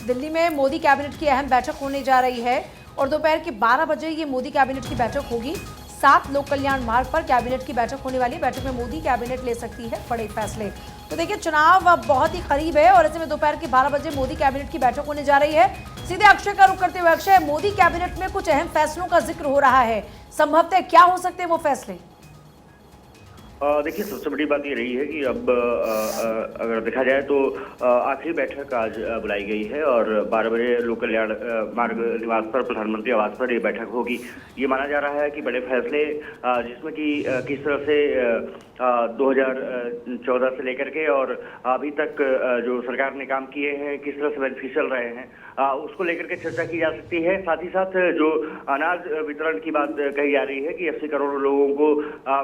दिल्ली में मोदी कैबिनेट की अहम बैठक होने जा रही है और दोपहर के 12 बजे ये मोदी कैबिनेट की बैठक होगी। 7 लोक कल्याण मार्ग पर कैबिनेट की बैठक होने वाली है। बैठक में मोदी कैबिनेट ले सकती है बड़े फैसले। तो देखिए, चुनाव अब बहुत ही करीब है और ऐसे में दोपहर के 12 बजे मोदी कैबिनेट की बैठक होने जा रही है। सीधे अक्षय का रुख करते हुए, अक्षय, मोदी कैबिनेट में कुछ अहम फैसलों का जिक्र हो रहा है, संभवतः क्या हो सकते हैं वो फैसले? देखिए, सबसे बड़ी बात ये रही है कि अब अगर देखा जाए तो आखिरी बैठक आज बुलाई गई है और 12 बजे लोक कल्याण मार्ग निवास पर, प्रधानमंत्री आवास पर ये बैठक होगी। ये माना जा रहा है कि बड़े फैसले, जिसमें कि किस तरह से 2014 से लेकर के और अभी तक जो सरकार ने काम किए हैं, किस तरह से बेनिफिशियल रहे हैं, उसको लेकर के चर्चा की जा सकती है। साथ ही साथ जो अनाज वितरण की बात कही जा रही है कि 80 करोड़ लोगों को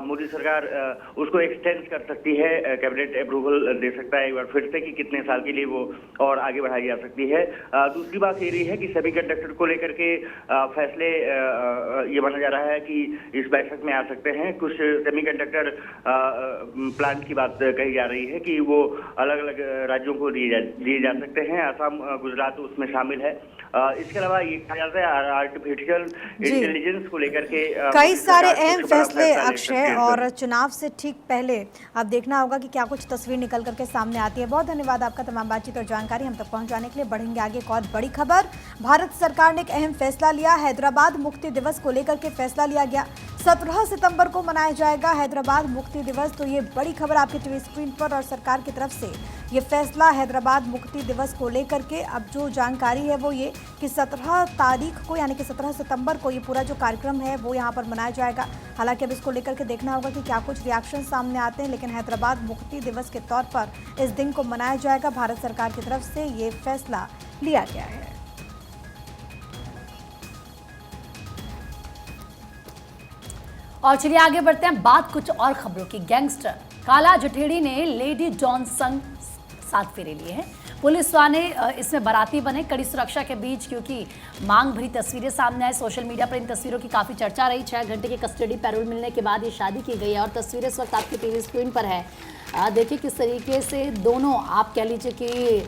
मोदी सरकार उसको एक्सटेंड कर सकती है, कैबिनेट अप्रूवल दे सकता है एक बार फिर से कि कितने साल के लिए वो और आगे बढ़ाई जा सकती है। दूसरी बात ये रही है कि सेमीकंडक्टर को लेकर के फैसले ये माना जा रहा है कि इस बैठक में आ सकते हैं। कुछ सेमीकंडक्टर प्लांट की बात कही जा रही है कि वो अलग अलग राज्यों को दिए जा सकते हैं। असम, गुजरात उसमें शामिल है। इसके अलावा ये कहा जाता है आर्टिफिशियल इंटेलिजेंस को लेकर के कई सारे अहम फैसले अक्षय, और चुनाव से ठीक पहले अब देखना होगा कि क्या कुछ तस्वीर निकल करके सामने आती है। बहुत धन्यवाद आपका तमाम बातचीत और जानकारी हम तक पहुंचाने के लिए। बढ़ेंगे आगे एक और बड़ी खबर। भारत सरकार ने एक अहम फैसला लिया। हैदराबाद मुक्ति दिवस को लेकर के फैसला लिया गया। 17 सितंबर को मनाया जाएगा हैदराबाद मुक्ति दिवस। तो ये बड़ी खबर आपकी टीवी स्क्रीन पर, और सरकार की तरफ से ये फैसला हैदराबाद मुक्ति दिवस को लेकर के अब जो जानकारी है वो ये कि 17 तारीख को, यानी कि 17 सितंबर को ये पूरा जो कार्यक्रम है वो यहाँ पर मनाया जाएगा। हालांकि अब इसको लेकर के देखना होगा कि क्या कुछ रिएक्शन सामने आते हैं, लेकिन हैदराबाद मुक्ति दिवस के तौर पर इस दिन को मनाया जाएगा। भारत सरकार की तरफ से ये फैसला लिया गया है। और चलिए आगे बढ़ते हैं, बात कुछ और खबरों की। गैंगस्टर काला जठेड़ी ने लेडी जॉन संग 7 फेरे लिए हैं। पुलिस वाले इसमें बाराती बने कड़ी सुरक्षा के बीच, क्योंकि मांग भरी तस्वीरें सामने आए। सोशल मीडिया पर इन तस्वीरों की काफ़ी चर्चा रही। 6 घंटे की कस्टडी पैरोल मिलने के बाद ये शादी की गई है और तस्वीरें इस वक्त आपकी टीवी स्क्रीन पर है। देखिए किस तरीके से दोनों, आप कह लीजिए कि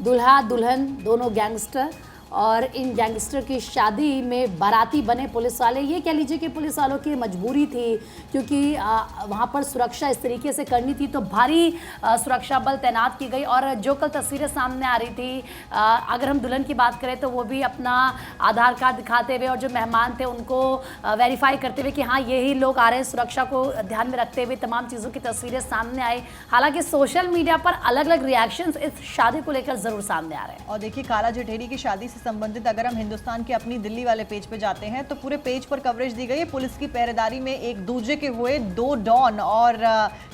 दूल्हा दुल्हन दोनों गैंगस्टर, और इन गैंगस्टर की शादी में बाराती बने पुलिस वाले। ये कह लीजिए कि पुलिस वालों की मजबूरी थी, क्योंकि वहाँ पर सुरक्षा इस तरीके से करनी थी, तो भारी सुरक्षा बल तैनात की गई। और जो कल तस्वीरें सामने आ रही थी, अगर हम दुल्हन की बात करें तो वो भी अपना आधार कार्ड दिखाते हुए और जो मेहमान थे उनको वेरीफाई करते हुए कि हाँ यही लोग आ रहे हैं, सुरक्षा को ध्यान में रखते हुए तमाम चीज़ों की तस्वीरें सामने आई। हालांकि सोशल मीडिया पर अलग अलग रिएक्शंस इस शादी को लेकर ज़रूर सामने आ रहे हैं। और देखिए, काला जठेरी की शादी से संबंधित अगर हम हिंदुस्तान के अपनी दिल्ली वाले पेज पे जाते हैं तो पूरे पेज पर कवरेज दी गई है। पुलिस की पहरेदारी में एक दूजे के हुए 2 डॉन और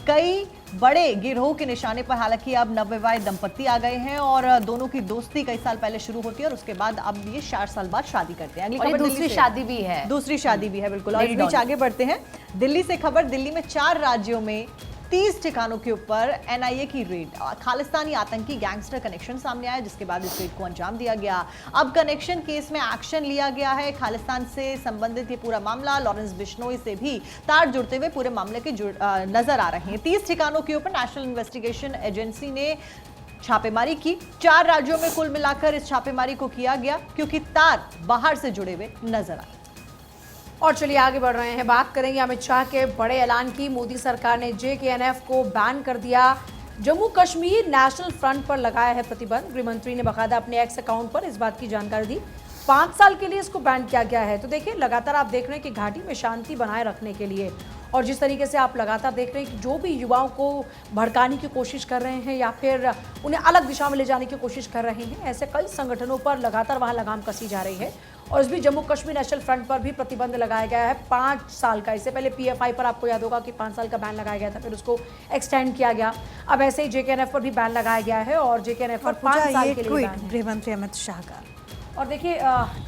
कई बड़े गिरोह के निशाने पर। हालांकि अब नवविवाहित दंपत्ति आ गए हैं और दोनों की दोस्ती कई साल पहले शुरू होती है और उसके बाद अब ये 4 साल बाद शादी करते हैं। अगली खबर दूसरी शादी भी है। दूसरी शादी भी है, बिल्कुल। और इस बीच आगे बढ़ते हैं दिल्ली से खबर। दिल्ली में 4 राज्यों में 30 ठिकानों के ऊपर एनआईए की रेड। खालिस्तानी आतंकी गैंगस्टर कनेक्शन सामने आया, जिसके बाद इस रेड को अंजाम दिया गया। अब कनेक्शन केस में एक्शन लिया गया है। खालिस्तान से संबंधित ये पूरा मामला लॉरेंस बिश्नोई से भी तार जुड़ते हुए पूरे मामले के नजर आ रहे हैं। 30 ठिकानों के ऊपर नेशनल इन्वेस्टिगेशन एजेंसी ने छापेमारी की। 4 राज्यों में कुल मिलाकर इस छापेमारी को किया गया, क्योंकि तार बाहर से जुड़े हुए नजर आए। और चलिए आगे बढ़ रहे हैं, बात करेंगे अमित शाह के बड़े ऐलान की। मोदी सरकार ने JKNF को बैन कर दिया। जम्मू कश्मीर नेशनल फ्रंट पर लगाया है प्रतिबंध। गृह मंत्री ने बकायदा अपने एक्स अकाउंट पर इस बात की जानकारी दी। 5 साल के लिए इसको बैन किया गया है। तो देखिए, लगातार आप देख रहे हैं कि घाटी में शांति बनाए रखने के लिए, और जिस तरीके से आप लगातार देख रहे हैं कि जो भी युवाओं को भड़काने की कोशिश कर रहे हैं या फिर उन्हें अलग दिशा में ले जाने की कोशिश कर रहे हैं, ऐसे कई संगठनों पर लगातार वहां लगाम कसी जा रही है। और इस बीच जम्मू कश्मीर नेशनल फ्रंट पर भी प्रतिबंध लगाया गया है 5 साल का। इससे पहले PFI पर आपको याद होगा कि 5 साल का बैन लगाया गया था, फिर उसको एक्सटेंड किया गया। अब ऐसे ही JKNF पर भी बैन लगाया गया है और JKNF पर 5 साल के लिए बैन है। गृह मंत्री अमित शाह का और देखिए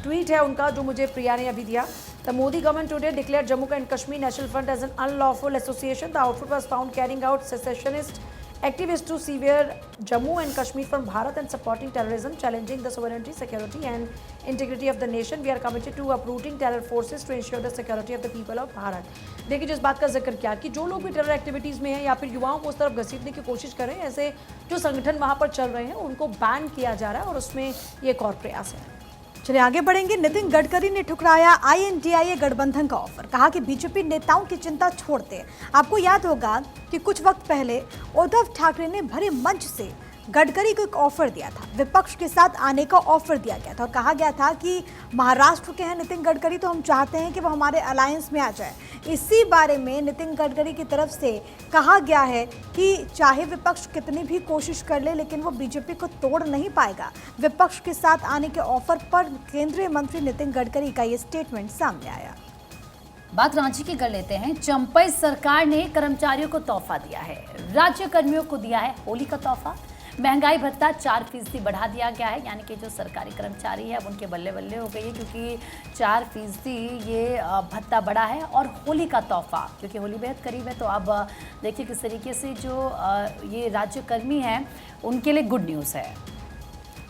ट्वीट है उनका, जो मुझे प्रिया ने अभी दिया। The Modi government today declared Jammu and Kashmir National Front as an unlawful association. The outfit was found carrying out secessionist activists to sever Jammu and Kashmir from Bharat and supporting terrorism, challenging the sovereignty, security and integrity of the nation. We are committed to uprooting terror forces to ensure the security of the people of Bharat. देखिए, जिस बात का जिक्र किया कि जो लोग भी टेरर एक्टिविटीज़ में हैं या फिर युवाओं को उस तरफ घसीटने की कोशिश करें, ऐसे जो संगठन वहाँ पर चल रहे हैं उनको बैन किया जा रहा है और उसमें ये एक और प्रयास है। चलिए आगे बढ़ेंगे। नितिन गडकरी ने ठुकराया INDIA गठबंधन का ऑफर, कहा कि बीजेपी नेताओं की चिंता छोड़ दे। आपको याद होगा कि कुछ वक्त पहले उद्धव ठाकरे ने भरे मंच से गडकरी को एक ऑफर दिया था, विपक्ष के साथ आने का ऑफर दिया गया था और कहा गया था कि महाराष्ट्र के हैं नितिन गडकरी, तो हम चाहते हैं कि वो हमारे अलायंस में आ जाए। इसी बारे में नितिन गडकरी की तरफ से कहा गया है कि चाहे विपक्ष कितनी भी कोशिश कर ले, लेकिन वो बीजेपी को तोड़ नहीं पाएगा। विपक्ष के साथ आने के ऑफर पर केंद्रीय मंत्री नितिन गडकरी का ये स्टेटमेंट सामने आया। बात रांची की कर लेते हैं। चंपई सरकार ने कर्मचारियों को तोहफा दिया है, राज्य कर्मियों को दिया है होली का तोहफा। महंगाई भत्ता 4% बढ़ा दिया गया है, यानी कि जो सरकारी कर्मचारी है अब उनके बल्ले बल्ले हो गई है, क्योंकि 4% ये भत्ता बढ़ा है। और होली का तोहफा, क्योंकि होली बेहद करीब है, तो अब देखिए किस तरीके से जो ये राज्यकर्मी हैं उनके लिए गुड न्यूज़ है।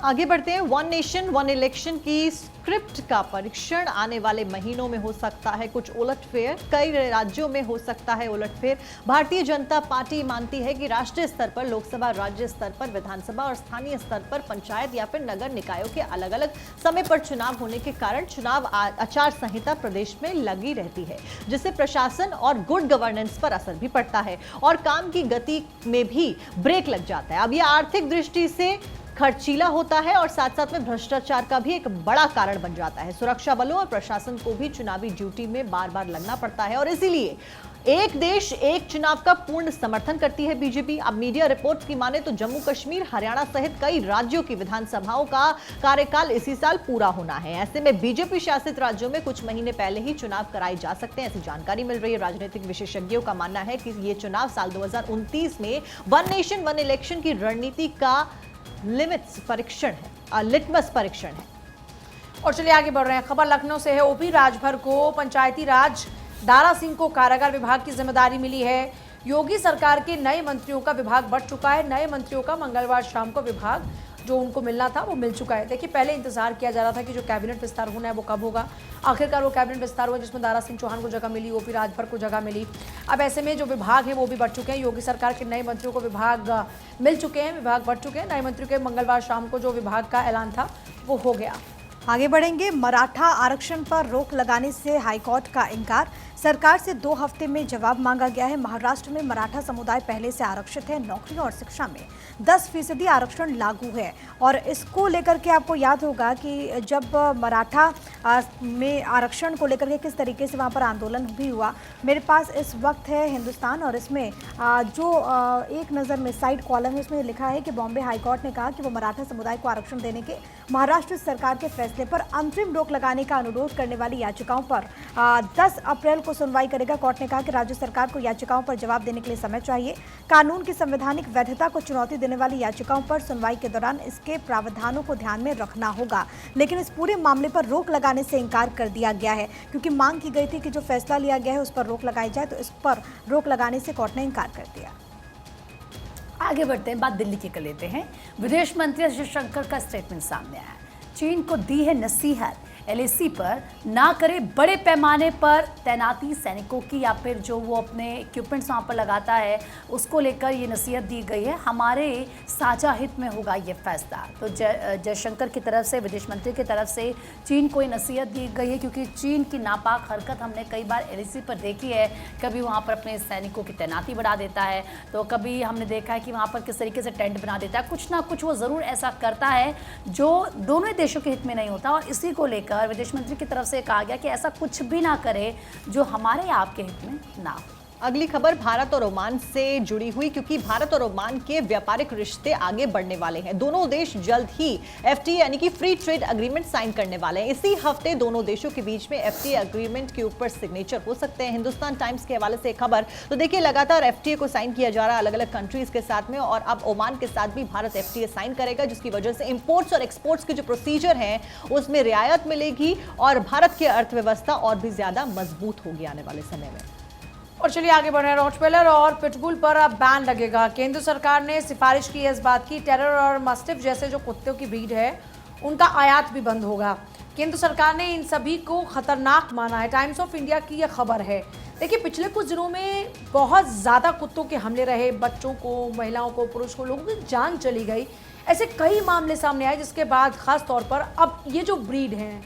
आगे बढ़ते हैं। वन नेशन वन इलेक्शन की स्क्रिप्ट का परीक्षण आने वाले महीनों में हो सकता है कुछ उलटफेर, कई राज्यों में हो सकता है उलटफेर। भारतीय जनता पार्टी मानती है कि राष्ट्रीय स्तर पर लोकसभा, राज्य स्तर पर विधानसभा और स्थानीय स्तर पर पंचायत या फिर नगर निकायों के अलग अलग समय पर चुनाव होने के कारण चुनाव आचार संहिता प्रदेश में लगी रहती है, जिससे प्रशासन और गुड गवर्नेंस पर असर भी पड़ता है और काम की गति में भी ब्रेक लग जाता है। अब यह आर्थिक दृष्टि से खर्चीला होता है और साथ साथ में भ्रष्टाचार का भी एक बड़ा कारण बन जाता है। सुरक्षा बलों और प्रशासन को भी चुनावी ड्यूटी में बार बार लगना पड़ता है और इसीलिए एक देश एक चुनाव का पूर्ण समर्थन करती है बीजेपी। अब मीडिया रिपोर्ट्स की माने तो जम्मू कश्मीर, हरियाणा सहित कई राज्यों की विधानसभाओं का कार्यकाल इसी साल पूरा होना है। ऐसे में बीजेपी शासित राज्यों में कुछ महीने पहले ही चुनाव कराए जा सकते हैं, ऐसी जानकारी मिल रही है। राजनीतिक विशेषज्ञों का मानना है कि ये चुनाव साल 2029 में वन नेशन वन इलेक्शन की रणनीति का लिटमस परीक्षण है। और चलिए आगे बढ़ रहे हैं। खबर लखनऊ से है। ओपी राजभर को पंचायती राज, दारा सिंह को कारागार विभाग की जिम्मेदारी मिली है। योगी सरकार के नए मंत्रियों का विभाग बढ़ चुका है। नए मंत्रियों का मंगलवार शाम को विभाग जो उनको मिलना था वो मिल चुका है। देखिए, पहले इंतजार किया जा रहा था कि जो कैबिनेट विस्तार होना है वो कब होगा। आखिरकार वो कैबिनेट विस्तार हुआ जिसमें दारा सिंह चौहान को जगह मिली, ओपी राजभर को जगह मिली। अब ऐसे में जो विभाग है वो भी बढ़ चुके हैं। योगी सरकार के नए मंत्रियों को विभाग मिल चुके हैं, विभाग बढ़ चुके हैं। नए मंत्रियों के मंगलवार शाम को जो विभाग का ऐलान था वो हो गया। आगे बढ़ेंगे। मराठा आरक्षण पर रोक लगाने से हाईकोर्ट का इंकार, सरकार से 2 हफ्ते में जवाब मांगा गया है। महाराष्ट्र में मराठा समुदाय पहले से आरक्षित है। नौकरियों और शिक्षा में 10% आरक्षण लागू है और इसको लेकर के आपको याद होगा कि जब मराठा में आरक्षण को लेकर के किस तरीके से वहाँ पर आंदोलन भी हुआ। मेरे पास इस वक्त है हिंदुस्तान और इसमें जो एक नज़र में साइड कॉलम है उसमें लिखा है कि बॉम्बे हाईकोर्ट ने कहा कि वो मराठा समुदाय को आरक्षण देने के महाराष्ट्र सरकार के फैसले पर अंतरिम रोक लगाने का अनुरोध करने वाली याचिकाओं पर 10 अप्रैल को सुनवाई करेगा। कोर्ट ने कहा कि राज्य सरकार को याचिकाओं पर जवाब देने के लिए समय चाहिए। कानून की संवैधानिक वैधता को चुनौती देने वाली याचिकाओं पर सुनवाई के दौरान इसके प्रावधानों को ध्यान में रखना होगा, लेकिन इस पूरे मामले पर रोक लगाने से इनकार कर दिया गया है, क्योंकि मांग की गई थी कि जो फैसला लिया गया है उस पर रोक लगाई जाए, तो इस पर रोक लगाने से कोर्ट ने इनकार कर दिया। आगे बढ़ते हैं, बात दिल्ली की कर लेते हैं। विदेश मंत्री एस जयशंकर का स्टेटमेंट सामने आया है। चीन को दी है नसीहत, LAC पर ना करे बड़े पैमाने पर तैनाती सैनिकों की, या फिर जो वो अपने इक्विपमेंट्स वहाँ पर लगाता है उसको लेकर ये नसीहत दी गई है। हमारे साझा हित में होगा ये फैसला। तो जयशंकर की तरफ से, विदेश मंत्री की तरफ से चीन को ये नसीहत दी गई है, क्योंकि चीन की नापाक हरकत हमने कई बार LAC पर देखी है। कभी वहाँ पर अपने सैनिकों की तैनाती बढ़ा देता है, तो कभी हमने देखा है कि वहाँ पर किस तरीके से टेंट बना देता है। कुछ ना कुछ वो ज़रूर ऐसा करता है जो दोनों देशों के हित में नहीं होता, और इसी को लेकर विदेश मंत्री की तरफ से कहा गया कि ऐसा कुछ भी ना करे जो हमारे या आपके हित में ना हो। अगली खबर भारत और ओमान से जुड़ी हुई, क्योंकि भारत और ओमान के व्यापारिक रिश्ते आगे बढ़ने वाले हैं। दोनों देश जल्द ही FTA यानी कि फ्री ट्रेड एग्रीमेंट साइन करने वाले हैं। इसी हफ्ते दोनों देशों के बीच में FTA एग्रीमेंट के ऊपर सिग्नेचर हो सकते हैं। हिंदुस्तान टाइम्स के हवाले से एक खबर, तो देखिए लगातार FTA को साइन किया जा रहा है अलग अलग कंट्रीज के साथ में, और अब ओमान के साथ भी भारत FTA साइन करेगा, जिसकी वजह से इंपोर्ट्स और एक्सपोर्ट्स के जो प्रोसीजर हैं उसमें रियायत मिलेगी और भारत की अर्थव्यवस्था और भी ज्यादा मजबूत होगी आने वाले समय में। और चलिए आगे बढ़ रहे हैं। रॉटवेलर और पिटबुल पर अब बैन लगेगा। केंद्र सरकार ने सिफारिश की है इस बात की। टेरर और मस्टिफ जैसे जो कुत्तों की ब्रीड है उनका आयात भी बंद होगा। केंद्र सरकार ने इन सभी को खतरनाक माना है। टाइम्स ऑफ इंडिया की यह खबर है। देखिए, पिछले कुछ दिनों में बहुत ज़्यादा कुत्तों के हमले रहे। बच्चों को, महिलाओं को, पुरुष को, लोगों की जान चली गई। ऐसे कई मामले सामने आए जिसके बाद खास तौर पर अब ये जो ब्रीड हैं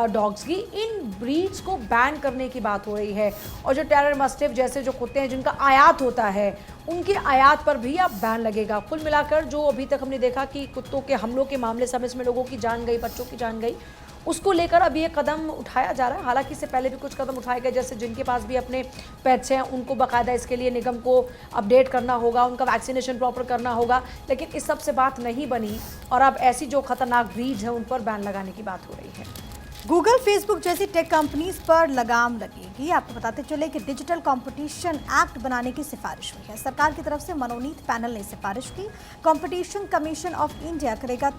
डॉग्स की, इन ब्रीड्स को बैन करने की बात हो रही है। और जो टेरर मस्टिफ जैसे जो कुत्ते हैं जिनका आयात होता है, उनके आयात पर भी अब बैन लगेगा। कुल मिलाकर जो अभी तक हमने देखा कि कुत्तों के हमलों के मामले समय में लोगों की जान गई, बच्चों की जान गई, उसको लेकर अब ये कदम उठाया जा रहा है। हालांकि इससे पहले भी कुछ कदम उठाए गए, जैसे जिनके पास भी अपने पेट्स हैं उनको बाकायदा इसके लिए निगम को अपडेट करना होगा, उनका वैक्सीनेशन प्रॉपर करना होगा। लेकिन इस सब से बात नहीं बनी और अब ऐसी जो खतरनाक ब्रीड्स हैं उन पर बैन लगाने की बात हो रही है। गूगल, फेसबुक जैसी टेक कंपनीज पर लगाम लगेगी। आपको बताते चले कि डिजिटल कंपटीशन एक्ट बनाने की सिफारिश हुई है। सरकार की तरफ से मनोनीत पैनल ने सिफारिश की। कंपटीशन कमीशन ऑफ इंडिया करेगा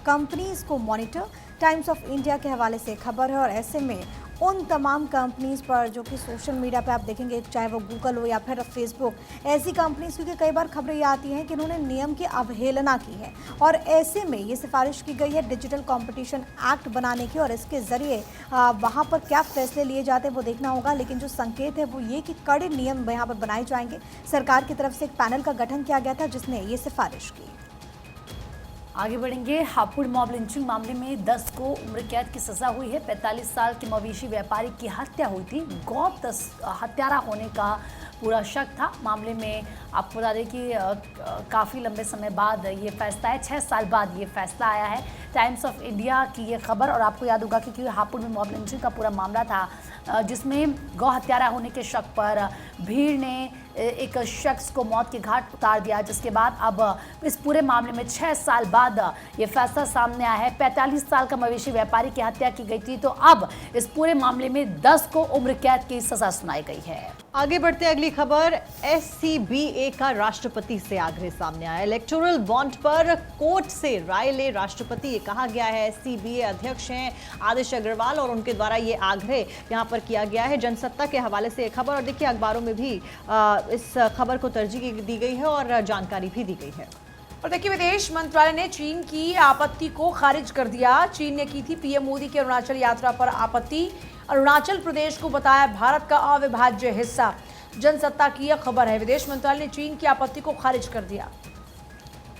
कंपनीज को मॉनिटर। टाइम्स ऑफ इंडिया के हवाले से खबर है। और ऐसे में उन तमाम कंपनीज पर जो कि सोशल मीडिया पे आप देखेंगे, चाहे वो गूगल हो या फिर फेसबुक, ऐसी कंपनीज, क्योंकि कई बार खबरें ये आती हैं कि उन्होंने नियम की अवहेलना की है। और ऐसे में ये सिफारिश की गई है डिजिटल कंपटीशन एक्ट बनाने की। और इसके ज़रिए वहाँ पर क्या फैसले लिए जाते हैं वो देखना होगा। लेकिन जो संकेत है वो ये कि कड़े नियम यहाँ पर बनाए जाएंगे। सरकार की तरफ से एक पैनल का गठन किया गया था जिसने ये सिफारिश की। आगे बढ़ेंगे। हापुड़ मॉब लिंचिंग मामले में 10 को उम्र कैद की सजा हुई है। 45 साल के मवेशी व्यापारी की हत्या हुई थी। गौ हत्यारा होने का पूरा शक था। मामले में आपको बता दें कि काफ़ी लंबे समय बाद ये फैसला है, 6 साल बाद ये फैसला आया है। टाइम्स ऑफ इंडिया की ये खबर। और आपको याद होगा कि हापुड़ में मॉब लिंचिंग का पूरा मामला था जिसमें गौ हत्यारा होने के शक पर भीड़ ने एक शख्स को मौत के घाट उतार दिया, जिसके बाद अब इस पूरे मामले में 6 साल बाद ये फैसला सामने आया है। 45 साल का मवेशी व्यापारी की हत्या की गई थी, तो अब इस पूरे मामले में 10 को उम्र कैद की सजा सुनाई गई है। आगे बढ़ते हैं, अगली खबर। SCBA का राष्ट्रपति से आग्रह सामने आया। इलेक्टोरल बॉन्ड पर कोर्ट से राय ले राष्ट्रपति, ये कहा गया है। SCBA अध्यक्ष हैं आदिश अग्रवाल और उनके द्वारा ये आग्रह यहाँ पर किया गया है। जनसत्ता के हवाले से ये खबर। और देखिए, अखबारों में भी इस खबर को तरजीह दी गई है और जानकारी भी दी गई है। और देखिए, विदेश मंत्रालय ने चीन की आपत्ति को खारिज कर दिया। चीन ने की थी पीएम मोदी की अरुणाचल यात्रा पर आपत्ति। अरुणाचल प्रदेश को बताया भारत का अविभाज्य हिस्सा। जनसत्ता की यह खबर है। विदेश मंत्रालय ने चीन की आपत्ति को खारिज कर दिया।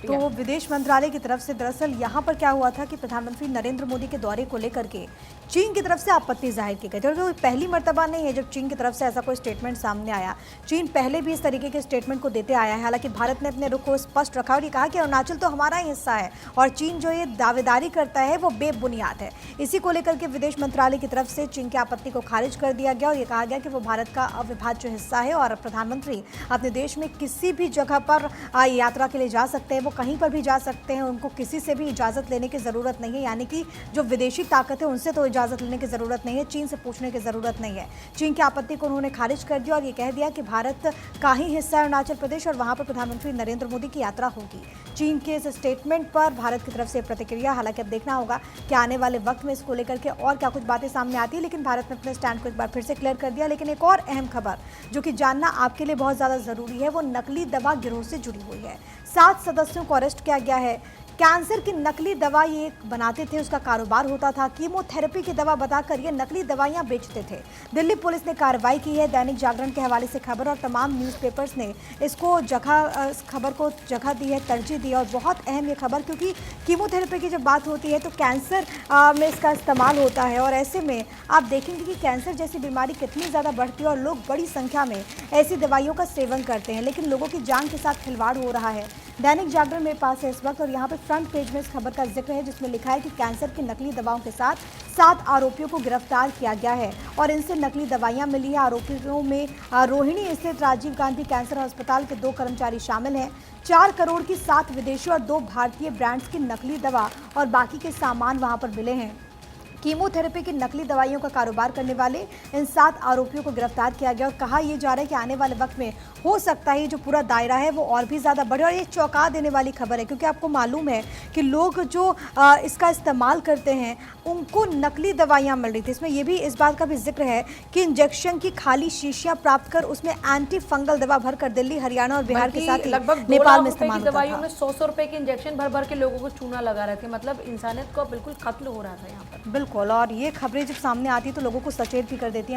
तो विदेश मंत्रालय की तरफ से दरअसल यहाँ पर क्या हुआ था कि प्रधानमंत्री नरेंद्र मोदी के दौरे को लेकर के चीन की तरफ से आपत्ति जाहिर की गई थी। और तो पहली मर्तबा नहीं है जब चीन की तरफ से ऐसा कोई स्टेटमेंट सामने आया। चीन पहले भी इस तरीके के स्टेटमेंट को देते आया है। हालांकि भारत ने अपने रुख को स्पष्ट रखा और ये कहा कि अरुणाचल तो हमारा ही हिस्सा है और चीन जो ये दावेदारी करता है वो बेबुनियाद है। इसी को लेकर के विदेश मंत्रालय की तरफ से चीन की आपत्ति को खारिज कर दिया गया और ये कहा गया कि वो भारत का अविभाज्य हिस्सा है और प्रधानमंत्री अपने देश में किसी भी जगह पर यात्रा के लिए जा सकते हैं, वो कहीं पर भी जा सकते हैं। उनको किसी से भी इजाज़त लेने की ज़रूरत नहीं है, यानी कि जो विदेशी ताकत है उनसे तो इजाज़त लेने की ज़रूरत नहीं है, चीन से पूछने की ज़रूरत नहीं है। चीन की आपत्ति को उन्होंने खारिज कर दिया और ये कह दिया कि भारत का ही हिस्सा है अरुणाचल प्रदेश और वहाँ पर प्रधानमंत्री नरेंद्र मोदी की यात्रा होगी। चीन के इस स्टेटमेंट पर भारत की तरफ से प्रतिक्रिया, हालांकि अब देखना होगा कि आने वाले वक्त में इसको लेकर के और क्या कुछ बातें सामने आती है। लेकिन भारत ने अपने स्टैंड को एक बार फिर से क्लियर कर दिया। लेकिन एक और अहम खबर जो कि जानना आपके लिए बहुत ज़्यादा ज़रूरी है, वो नकली दवा गिरोह से जुड़ी हुई है। 7 सदस्यों को अरेस्ट किया गया है। कैंसर की नकली दवा ये बनाते थे, उसका कारोबार होता था। कीमोथेरेपी की दवा बताकर ये नकली दवाइयां बेचते थे। दिल्ली पुलिस ने कार्रवाई की है। दैनिक जागरण के हवाले से खबर और तमाम न्यूज़पेपर्स ने इसको इस खबर को जगह दी है, तरजीह दी है। और बहुत अहम ये खबर, क्योंकि कीमोथेरेपी की जब बात होती है तो कैंसर में इसका इस्तेमाल होता है और ऐसे में आप देखेंगे कि कैंसर जैसी बीमारी कितनी ज़्यादा बढ़ती है और लोग बड़ी संख्या में ऐसी दवाइयों का सेवन करते हैं, लेकिन लोगों की जान के साथ खिलवाड़ हो रहा है। दैनिक जागरण मेरे पास है इस वक्त और यहाँ पर फ्रंट पेज में इस खबर का जिक्र है जिसमें लिखा है कि कैंसर की नकली दवाओं के साथ 7 आरोपियों को गिरफ्तार किया गया है और इनसे नकली दवाइयां मिली हैं। आरोपियों में रोहिणी स्थित राजीव गांधी कैंसर अस्पताल के 2 कर्मचारी शामिल हैं। 4 करोड़ की 7 विदेशी और 2 भारतीय ब्रांड्स की नकली दवा और बाकी के सामान वहां पर मिले हैं। कीमोथेरेपी की नकली दवाइयों का कारोबार करने वाले इन 7 आरोपियों को गिरफ्तार किया गया और कहा यह जा रहा है कि आने वाले वक्त में हो सकता है जो पूरा दायरा है वो और भी ज़्यादा बढ़े। और ये चौंका देने वाली खबर है क्योंकि आपको मालूम है कि लोग जो इसका इस्तेमाल करते हैं उनको नकली दवाइयाँ मिल रही थी। इसमें यह भी इस बात का भी जिक्र है कि इंजेक्शन की खाली शीशियाँ प्राप्त कर उसमें एंटी फंगल दवा भरकर दिल्ली, हरियाणा और बिहार के साथ ही लगभग नेपाल में इस्तेमाल होता दवाइयों था। में 100 रुपए के इंजेक्शन भर भर के लोगों को चूना लगा रहे थे। मतलब इंसानियत को बिल्कुल खत्म हो रहा था यहाँ पर। बिल्कुल, और ये खबरें जब सामने आती है तो लोगों को सचेत भी कर देती हैं।